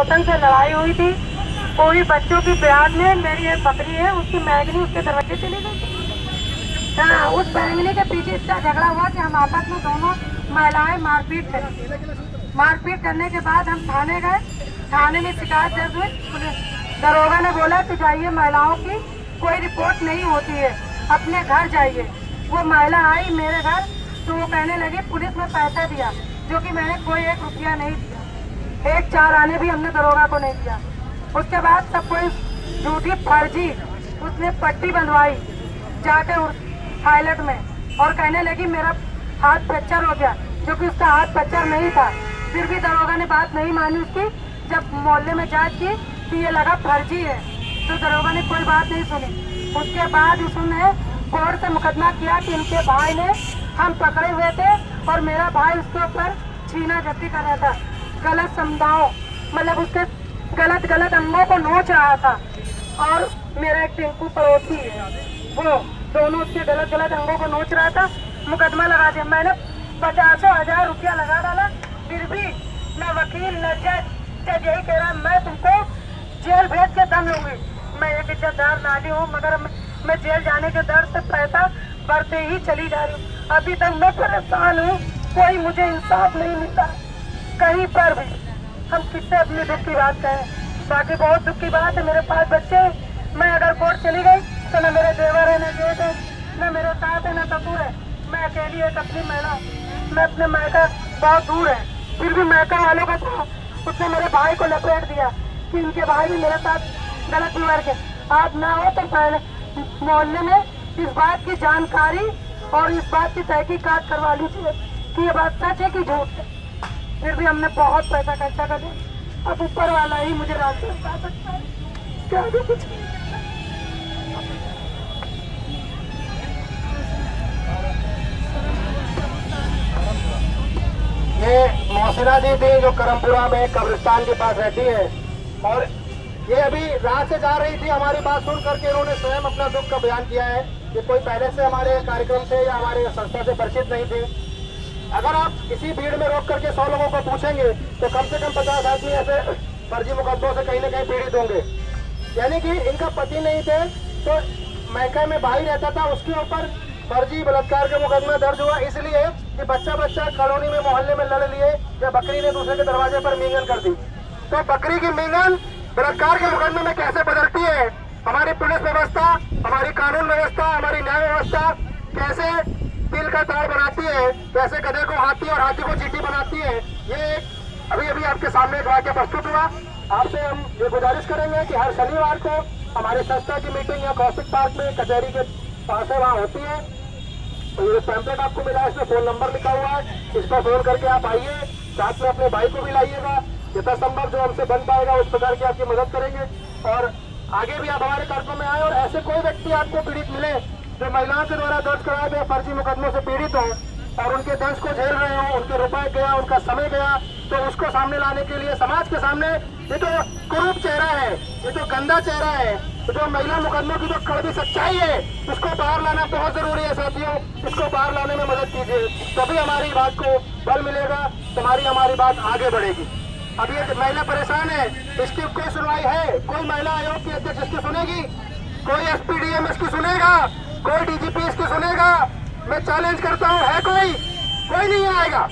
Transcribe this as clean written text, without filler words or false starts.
पड़ोसन से लड़ाई हुई थी। कोई बच्चों की ब्याज में मेरी एक बकरी है, उसकी मैगनी उसके दरवाजे चली गई। हाँ, उस मैगनी के पीछे इतना झगड़ा हुआ कि हम आपस में दोनों महिलाएं मारपीट करी। मारपीट करने के बाद हम थाने गए। थाने में शिकायत दर्ज हुई। दरोगा ने बोला कि जाइए, महिलाओं की कोई रिपोर्ट नहीं होती है, अपने घर जाइए। वो महिला आई मेरे घर तो वो कहने लगी पुलिस में पैसा दिया, जो कि मैंने कोई 1 रुपया नहीं दिया। 1 4 आने भी हमने दरोगा को नहीं दिया। उसके बाद सब कोई झूठी फर्जी उसने पट्टी बंधवाई जाके पायलट में, और कहने लगी मेरा हाथ फ्रैक्चर हो गया, जो कि उसका हाथ फ्रैक्चर नहीं था। फिर भी दरोगा ने बात नहीं मानी उसकी। जब मोहल्ले में जांच की तो ये लगा फर्जी है, तो दरोगा ने कोई बात नहीं सुनी। उसके बाद उसने कोर्ट से मुकदमा किया कि इनके भाई ने, हम पकड़े हुए थे और मेरा भाई उसके ऊपर छीना झपटी कर रहा था, गलत समझाओ, मतलब उसके गलत अंगों को नोच रहा था। और मेरा एक टिंकू पड़ोसी है, वो दोनों उसके गलत अंगों को नोच रहा था। मुकदमा लगा दिया मैंने, 50,000 रुपया लगा डाला। फिर भी न वकील न जज यही कह रहा मैं तुमको जेल भेज के दम लूंगी। मैं एक इज्जतदार नारी हूँ, मगर मैं जेल जाने के डर से पैसा बढ़ते ही चली जा रही हूँ। अभी तक मैं परेशान हूँ, कोई मुझे इंसाफ नहीं मिलता कहीं पर भी। हम किससे अपने दुख की बात कहें। बाकी बहुत दुख की बात है, मेरे 5 बच्चे। मैं अगर कोर्ट चली गई तो न मेरे देवर है, न जेठ है, न मेरे साथ है, न ससुर है। मैं अकेली एक अपनी महिला। मैं अपने मायका बहुत दूर है, फिर भी मायका वालों का था। उसने मेरे भाई को लपेट दिया कि इनके भाई भी मेरे साथ गलत व्यवहार के। आज ना हो तो पहले मोहल्ले में इस बात की जानकारी और इस बात की तहकीकात करवा लीजिए कि ये बात सच है कि झूठ है। फिर भी हमने बहुत पैसा खर्चा कर दिया। अब ऊपर वाला ही मुझे रास्ते बता सकता है, क्या भी कुछ नहीं। ये मौसना जी थी जो करमपुरा में कब्रिस्तान के पास रहती है, और ये अभी रात से जा रही थी। हमारी बात सुन करके इन्होंने स्वयं अपना दुख का बयान किया है कि कोई पहले से हमारे कार्यक्रम से या हमारे संस्था से परिचित नहीं थे। अगर आप इसी भीड़ में रोक करके 100 लोगों को पूछेंगे तो कम से कम 50 आदमी ऐसे फर्जी मुकदमों से कहीं न कहीं पीड़ित होंगे। यानी कि इनका पति नहीं थे तो मैके में भाई रहता था, उसके ऊपर फर्जी बलात्कार का मुकदमा दर्ज हुआ, इसलिए कि बच्चा कॉलोनी में मोहल्ले में लड़ लिए या बकरी ने दूसरे के दरवाजे पर मींगन कर दी। तो बकरी की मींगन बलात्कार के मुकदमे में कैसे बदलती है हमारी पुलिस व्यवस्था, हमारी कानून व्यवस्था, हमारी न्याय व्यवस्था कैसे तिल का ताड़ बनाती है, कैसे गधे को हाथी और हाथी को चींटी बनाती है। ये अभी आपके सामने एक वाक्य प्रस्तुत हुआ। आपसे हम ये गुजारिश करेंगे कि हर शनिवार को हमारी संस्था की मीटिंग या कौशिक पार्क में कचहरी के पास है, वहाँ होती है। तो ये पैम्पलेट आपको मिला है, इसमें फोन नंबर लिखा हुआ है, इस पर फोन करके आप आइए। साथ में अपने भाई को भी लाइएगा, यथासंभव जो हमसे बन पाएगा उस प्रकार की आपकी मदद करेंगे। और आगे भी आप हमारे कार्यक्रम में आए और ऐसे कोई व्यक्ति आपको पीड़ित मिले जो महिलाओं के द्वारा दर्ज कराए गए फर्जी मुकदमों से पीड़ित हो और उनके दंश को झेल रहे हो, उनके रुपए गया, उनका समय गया, तो उसको सामने लाने के लिए समाज के सामने ये तो कुरूप चेहरा है, ये तो गंदा चेहरा है, तो जो महिला मुकदमों की जो कड़वी सच्चाई है उसको बाहर लाना बहुत जरूरी है। साथियों, इसको बाहर लाने में मदद कीजिए, तभी हमारी बात को बल मिलेगा, हमारी बात आगे बढ़ेगी। अब ये महिला परेशान है, इसकी कोई सुनवाई है? कोई महिला आयोग की अध्यक्ष इसकी सुनेगी? कोई एसपीडीएम इसकी सुनेगा? कोई डीजीपी इसकी सुनेगा? मैं चैलेंज करता हूँ, है कोई नहीं आएगा।